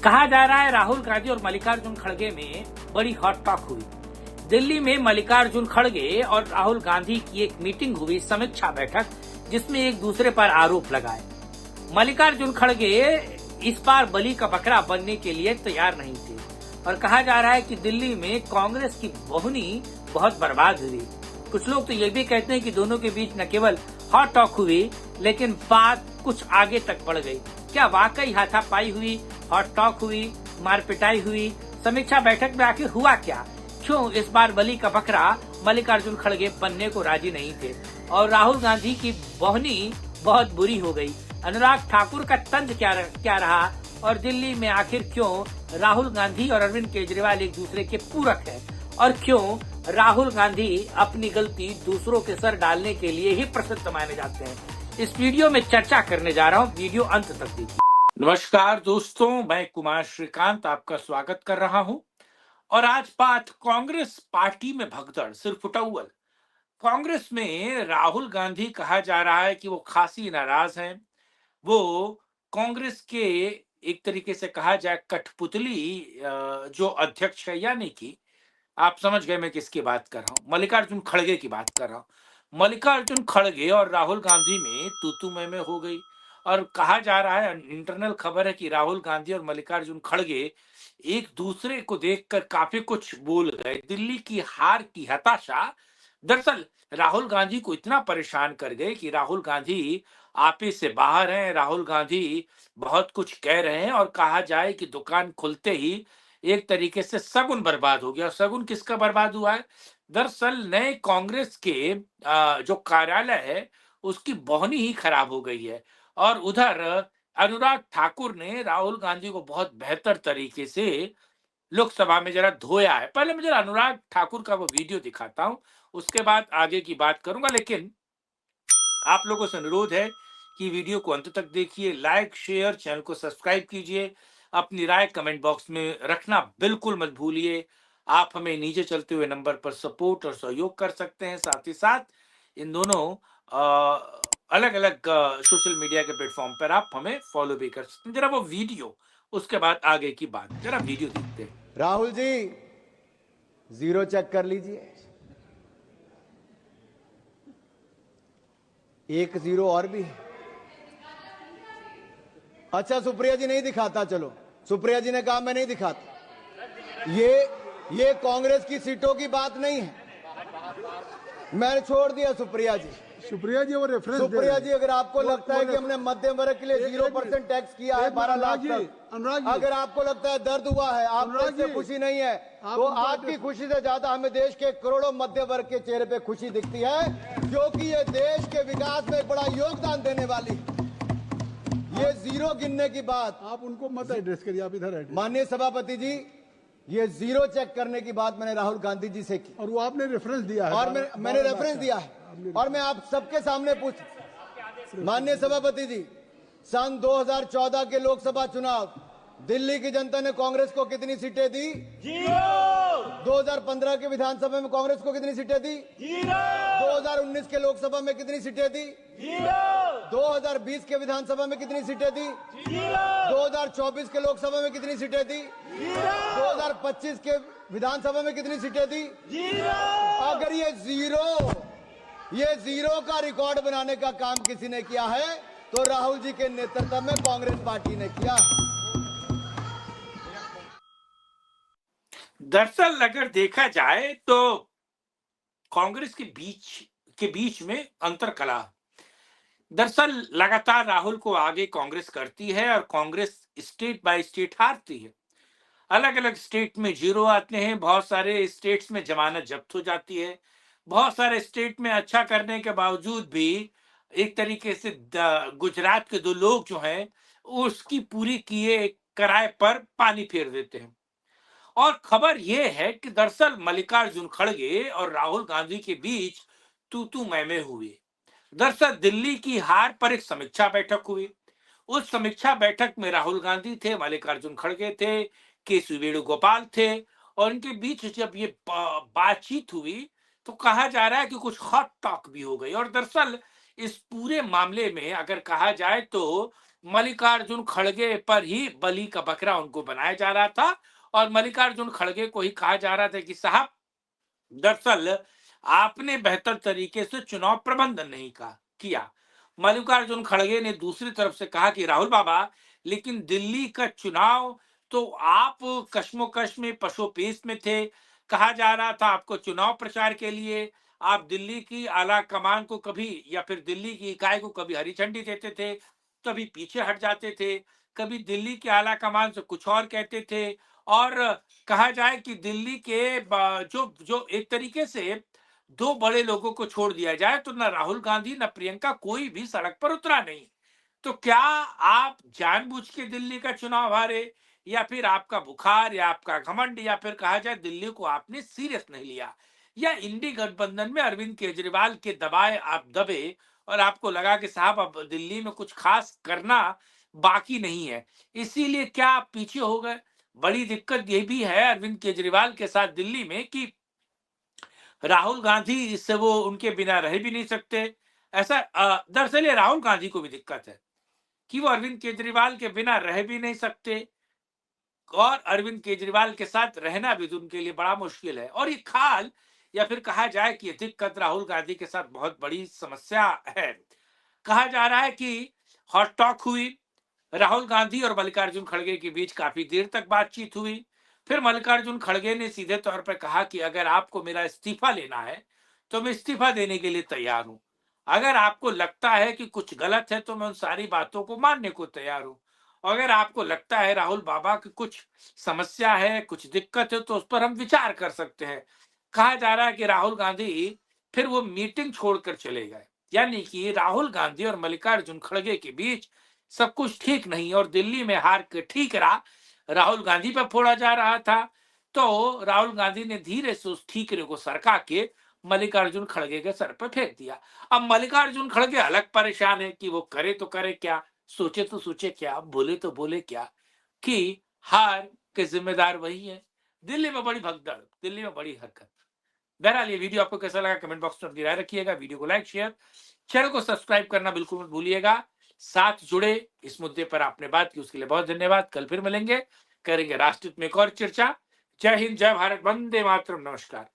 कहा जा रहा है राहुल गांधी और मल्लिकार्जुन खड़गे में बड़ी हॉट टॉक हुई। दिल्ली में मल्लिकार्जुन खड़गे और राहुल गांधी की एक मीटिंग हुई, समीक्षा बैठक, जिसमें एक दूसरे पर आरोप लगाए। मल्लिकार्जुन खड़गे इस बार बलि का बकरा बनने के लिए तैयार नहीं थे और कहा जा रहा है कि दिल्ली में कांग्रेस की बोहनी बहुत बर्बाद हुई। कुछ लोग तो ये भी कहते हैं कि दोनों के बीच न केवल हॉट टॉक हुई, लेकिन बात कुछ आगे तक बढ़ गई। क्या वाकई हाथापाई हुई, हॉट टॉक हुई, मार पिटाई हुई? समीक्षा बैठक में आखिर हुआ क्या? क्यों इस बार बलि का बकरा मल्लिकार्जुन खड़गे बनने को राजी नहीं थे और राहुल गांधी की बोहनी बहुत बुरी हो गई? अनुराग ठाकुर का तंज क्या रहा और दिल्ली में आखिर क्यों राहुल गांधी और अरविंद केजरीवाल एक दूसरे के पूरक हैं और क्यों राहुल गांधी अपनी गलती दूसरों के सर डालने के लिए ही प्रसिद्ध माने जाते हैं? इस वीडियो में चर्चा करने जा रहा हूँ, वीडियो अंत तक देखिए। नमस्कार दोस्तों, मैं कुमार श्रीकांत आपका स्वागत कर रहा हूँ और आज बात कांग्रेस पार्टी में भगदड़, सिर्फ उटौवल। कांग्रेस में राहुल गांधी कहा जा रहा है कि वो खासी नाराज हैं। वो कांग्रेस के एक तरीके से कहा जाए कठपुतली जो अध्यक्ष है, यानी कि आप समझ गए मैं किसकी बात कर रहा हूँ, मल्लिकार्जुन खड़गे की बात कर रहा हूँ। मल्लिकार्जुन खड़गे और राहुल गांधी में तू मैं हो गई और कहा जा रहा है, इंटरनल खबर है कि राहुल गांधी और मल्लिकार्जुन खड़गे एक दूसरे को देखकर काफी कुछ बोल गए। दिल्ली की हार की हताशा दरअसल राहुल गांधी को इतना परेशान कर गए कि राहुल गांधी आपे से बाहर हैं। राहुल गांधी बहुत कुछ कह रहे हैं और कहा जाए कि दुकान खुलते ही एक तरीके से शगुन बर्बाद हो गया। शगुन किसका बर्बाद हुआ है? दरअसल नए कांग्रेस के जो कार्यालय है उसकी बोहनी ही खराब हो गई है और उधर अनुराग ठाकुर ने राहुल गांधी को बहुत बेहतर तरीके से लोकसभा में जरा धोया है। पहले मैं जरा अनुराग ठाकुर का वो वीडियो दिखाता हूं, उसके बाद आगे की बात करूंगा। लेकिन आप लोगों से अनुरोध है कि वीडियो को अंत तक देखिए, लाइक शेयर, चैनल को सब्सक्राइब कीजिए, अपनी राय कमेंट बॉक्स में रखना बिल्कुल मत भूलिए। आप हमें नीचे चलते हुए नंबर पर सपोर्ट और सहयोग कर सकते हैं। साथ ही साथ इन दोनों अलग अलग सोशल मीडिया के प्लेटफॉर्म पर आप हमें फॉलो भी कर सकते हैं। जरा वो वीडियो, उसके बाद आगे की बात, जरा वीडियो देखते हैं। राहुल जी, जीरो चेक कर लीजिए। 1 0 और भी है। अच्छा, सुप्रिया जी नहीं दिखाता, चलो सुप्रिया जी ने कहा मैं नहीं दिखाता। ये कांग्रेस की सीटों की बात नहीं है, मैंने छोड़ दिया। सुप्रिया जी वो रेफरेंस, सुप्रिया जी अगर आपको लगता है कि हमने मध्यम वर्ग के लिए 0% टैक्स किया है 12 लाख तक, अगर आपको लगता है दर्द हुआ है, आपको इससे खुशी नहीं है, तो आपकी खुशी से ज्यादा हमें देश के करोड़ों मध्य वर्ग के चेहरे पे खुशी दिखती है, क्योंकि ये देश के विकास में बड़ा योगदान देने वाली। ये जीरो गिनने की बात आप उनको मत एड्रेस करिए, आप इधर एड्रेस। माननीय सभापति जी, ये जीरो चेक करने की बात मैंने राहुल गांधी जी से की और वो आपने रेफरेंस दिया है, और मैंने रेफरेंस दिया है और मैं आप सबके सामने माननीय सभापति जी, सन 2014 के लोकसभा चुनाव दिल्ली की जनता ने कांग्रेस को कितनी सीटें दी? 2015 के विधानसभा में कांग्रेस को कितनी सीटें दी? 2019 के लोकसभा में कितनी सीटें दी? 2020 के विधानसभा में कितनी सीटें दी? 2024 के लोकसभा में कितनी सीटें दी? 2025 के विधानसभा में कितनी सीटें दी? अगर ये जीरो का रिकॉर्ड बनाने का काम किसी ने किया है तो राहुल जी के नेतृत्व में कांग्रेस पार्टी ने किया। दरअसल अगर देखा जाए तो कांग्रेस के बीच में अंतर कला। दरअसल लगातार राहुल को आगे कांग्रेस करती है और कांग्रेस स्टेट बाय स्टेट हारती है। अलग अलग स्टेट में जीरो आते हैं, बहुत सारे स्टेट्स में जमानत जब्त हो जाती है, बहुत सारे स्टेट में अच्छा करने के बावजूद भी एक तरीके से गुजरात के 2 लोग जो हैं उसकी पूरी किए किराए पर पानी फेर देते हैं। और खबर यह है कि दरअसल मल्लिकार्जुन खड़गे और राहुल गांधी के बीच तू मैं हुई। दरअसल दिल्ली की हार पर एक समीक्षा बैठक हुई। उस समीक्षा बैठक में राहुल गांधी थे, मल्लिकार्जुन खड़गे थे, केसी वेणुगोपाल थे और इनके बीच जब ये बातचीत हुई तो कहा जा रहा है कि कुछ हॉट टॉक भी हो गई। और दरअसल इस पूरे मामले में अगर कहा जाए तो मल्लिकार्जुन खड़गे पर ही बलि का बकरा उनको बनाया जा रहा था और मल्लिकार्जुन खड़गे को ही कहा जा रहा था कि साहब दरअसल आपने बेहतर तरीके से चुनाव प्रबंधन नहीं किया। मल्लिकार्जुन खड़गे ने दूसरी तरफ से कहा कि राहुल बाबा, लेकिन दिल्ली का चुनाव तो आप कश्मोकश में पशोपेश में थे। कहा जा रहा था आपको चुनाव प्रचार के लिए आप दिल्ली की आला कमान को कभी या फिर दिल्ली की इकाई को कभी हरी झंडी देते थे, कभी पीछे हट जाते थे, कभी दिल्ली की आला कमान से कुछ और कहते थे। और कहा जाए कि दिल्ली के जो जो एक तरीके से दो बड़े लोगों को छोड़ दिया जाए तो न राहुल गांधी न प्रियंका कोई भी सड़क पर उतरा नहीं। तो क्या आप जानबूझ के दिल्ली का चुनाव हारे, या फिर आपका बुखार या आपका घमंड, या फिर कहा जाए दिल्ली को आपने सीरियस नहीं लिया, या इंडी गठबंधन में अरविंद केजरीवाल के दबाए आप दबे और आपको लगा कि साहब अब दिल्ली में कुछ खास करना बाकी नहीं है, इसीलिए क्या आप पीछे हो गए? बड़ी दिक्कत ये भी है अरविंद केजरीवाल के साथ दिल्ली में कि राहुल गांधी इससे वो उनके बिना रह भी नहीं सकते। ऐसा दरअसल ये राहुल गांधी को भी दिक्कत है कि वो अरविंद केजरीवाल के बिना रह भी नहीं सकते और अरविंद केजरीवाल के साथ रहना भी तो उनके लिए बड़ा मुश्किल है। और ये खाल या फिर कहा जाए कि ये दिक्कत राहुल गांधी के साथ बहुत बड़ी समस्या है। कहा जा रहा है कि हॉट टॉक हुई, राहुल गांधी और मल्लिकार्जुन खड़गे के बीच काफी देर तक बातचीत हुई। फिर मल्लिकार्जुन खड़गे ने सीधे तौर पर कहा कि अगर आपको मेरा इस्तीफा लेना है तो मैं इस्तीफा देने के लिए तैयार हूं। अगर आपको लगता है कि कुछ गलत है तो मैं उन सारी बातों को मानने को तैयार हूं। अगर आपको लगता है राहुल बाबा की कुछ समस्या है, कुछ दिक्कत है, तो उस पर हम विचार कर सकते हैं। कहा जा रहा है कि राहुल गांधी फिर वो मीटिंग छोड़कर चले गए, यानी कि राहुल गांधी और मल्लिकार्जुन खड़गे के बीच सब कुछ ठीक नहीं और दिल्ली में हार के ठीकरा राहुल गांधी पर फोड़ा जा रहा था। तो राहुल गांधी ने धीरे से उस ठीकरे को सरका के मल्लिकार्जुन खड़गे के सर पर फेंक दिया। अब मल्लिकार्जुन खड़गे अलग परेशान है कि वो करे तो करे क्या, सोचे तो सोचे क्या, बोले तो बोले क्या, कि हार के जिम्मेदार वही है। दिल्ली में बड़ी भगदड़, दिल्ली में बड़ी हरकत। बहरहाल ये वीडियो आपको कैसा लगा कमेंट बॉक्स में अपनी राय रखिएगा। वीडियो को लाइक शेयर, चैनल को सब्सक्राइब करना बिल्कुल मत भूलिएगा। साथ जुड़े इस मुद्दे पर आपने बात की उसके लिए बहुत धन्यवाद। कल फिर मिलेंगे, करेंगे राष्ट्रहित में एक और चर्चा। जय हिंद, जय भारत, वंदे मातरम, नमस्कार।